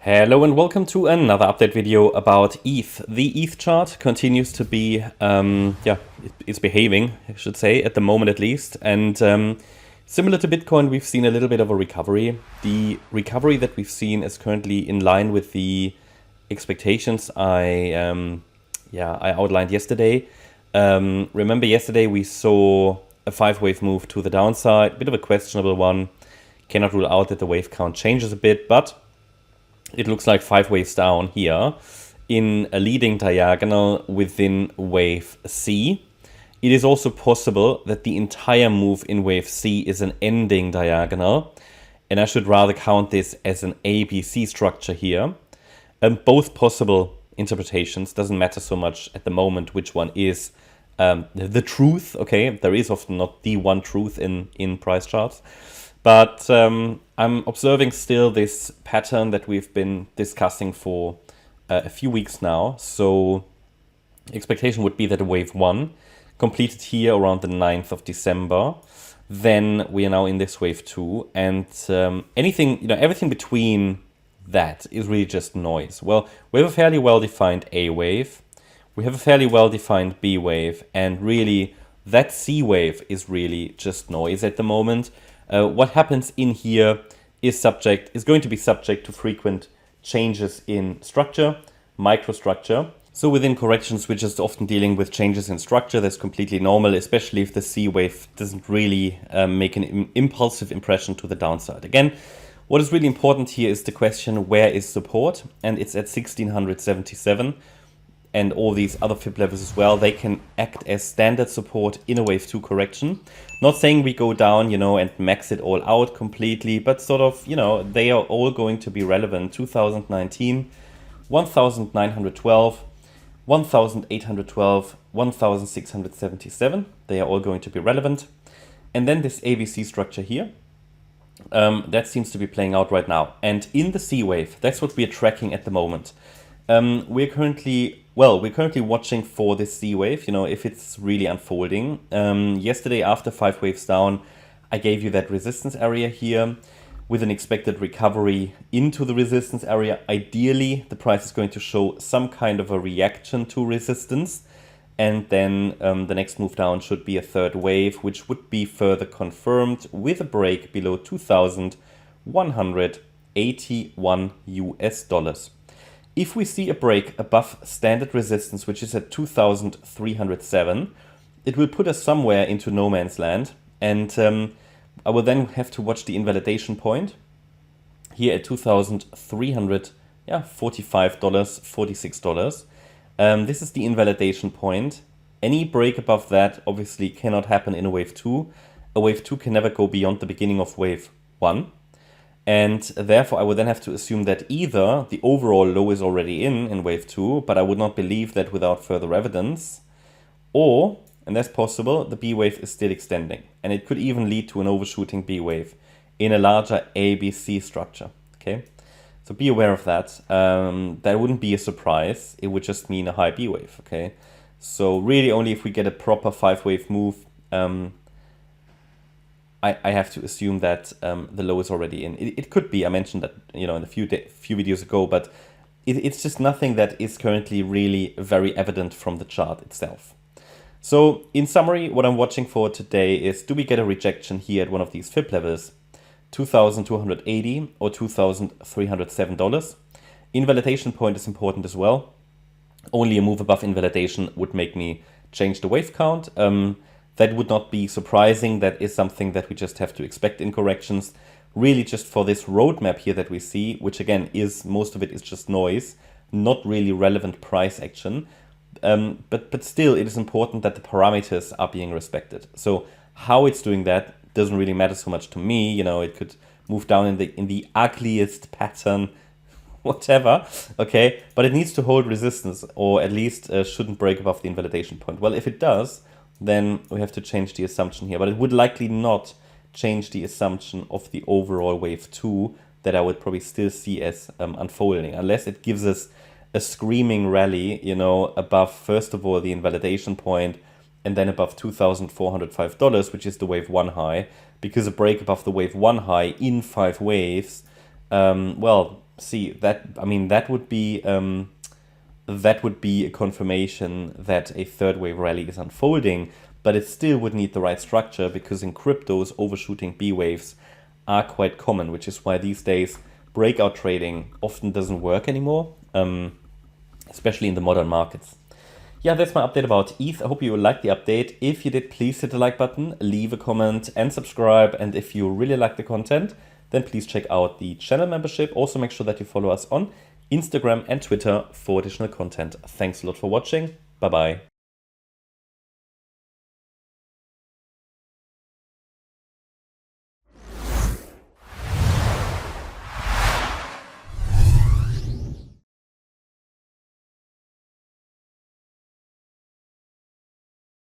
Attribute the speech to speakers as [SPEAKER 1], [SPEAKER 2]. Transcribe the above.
[SPEAKER 1] Hello and welcome to another update video about ETH. The ETH chart continues to be, it's behaving, I should say, at the moment at least. And similar to Bitcoin, we've seen a little bit of a recovery. The recovery that we've seen is currently in line with the expectations I outlined yesterday. Remember yesterday we saw a 5-wave move to the downside, bit of a questionable one. Cannot rule out that the wave count changes a bit, but it looks like 5 waves down here in a leading diagonal within wave C. It is also possible that the entire move in wave C is an ending diagonal, and I should rather count this as an ABC structure here. Both possible interpretations, doesn't matter so much at the moment which one is the truth. Okay, there is often not the one truth in price charts. But I'm observing still this pattern that we've been discussing for a few weeks now. So expectation would be that a wave 1 completed here around the 9th of December. Then we are now in this wave 2. And everything between that is really just noise. Well, we have a fairly well-defined A wave. We have a fairly well-defined B wave. And really, that C wave is really just noise at the moment. What happens in here is going to be subject to frequent changes in structure, microstructure. So within corrections, we're just often dealing with changes in structure. That's completely normal, especially if the C wave doesn't really make an impulsive impression to the downside. Again, what is really important here is the question, where is support? And it's at 1677. And all these other fib levels as well, they can act as standard support in a wave 2 correction. Not saying we go down, and max it all out completely, but sort of, they are all going to be relevant. 2019, 1912, 1812, 1677, they are all going to be relevant. And then this ABC structure here, that seems to be playing out right now. And in the C wave, that's what we are tracking at the moment. We're currently watching for this C wave, if it's really unfolding. Yesterday, after 5 waves down, I gave you that resistance area here with an expected recovery into the resistance area. Ideally, the price is going to show some kind of a reaction to resistance. And then the next move down should be a third wave, which would be further confirmed with a break below 2,181 US dollars. If we see a break above standard resistance, which is at 2,307, it will put us somewhere into no man's land. And I will then have to watch the invalidation point here at $2,345, $46. This is the invalidation point. Any break above that obviously cannot happen in a wave 2. A wave 2 can never go beyond the beginning of wave 1. And therefore, I would then have to assume that either the overall low is already in wave 2, but I would not believe that without further evidence, or, and that's possible, the B wave is still extending. And it could even lead to an overshooting B wave in a larger ABC structure. Okay, so be aware of that. That wouldn't be a surprise. It would just mean a high B wave. Okay, so really only if we get a proper 5-wave move, I have to assume that the low is already in. It could be, I mentioned that in a few videos ago, but it's just nothing that is currently really very evident from the chart itself. So in summary, what I'm watching for today is, do we get a rejection here at one of these fib levels, $2,280 or $2,307? Invalidation point is important as well. Only a move above invalidation would make me change the wave count. That would not be surprising. That is something that we just have to expect in corrections. Really just for this roadmap here that we see, which again is, most of it is just noise, not really relevant price action. But still, it is important that the parameters are being respected. So how it's doing that doesn't really matter so much to me. It could move down in the ugliest pattern, whatever, okay? But it needs to hold resistance, or at least shouldn't break above the invalidation point. Well, if it does, then we have to change the assumption here. But it would likely not change the assumption of the overall wave 2 that I would probably still see as unfolding, unless it gives us a screaming rally, above, first of all, the invalidation point, and then above $2,405, which is the wave 1 high, because a break above the wave 1 high in 5 waves, well, see that, I mean, that would be a confirmation that a third wave rally is unfolding, but it still would need the right structure, because in cryptos, overshooting B waves are quite common, which is why these days breakout trading often doesn't work anymore, especially in the modern markets. Yeah, that's my update about ETH. I hope you liked the update. If you did, please hit the like button, leave a comment and subscribe. And if you really like the content, then please check out the channel membership. Also make sure that you follow us on Instagram and Twitter for additional content. Thanks a lot for watching. Bye-bye.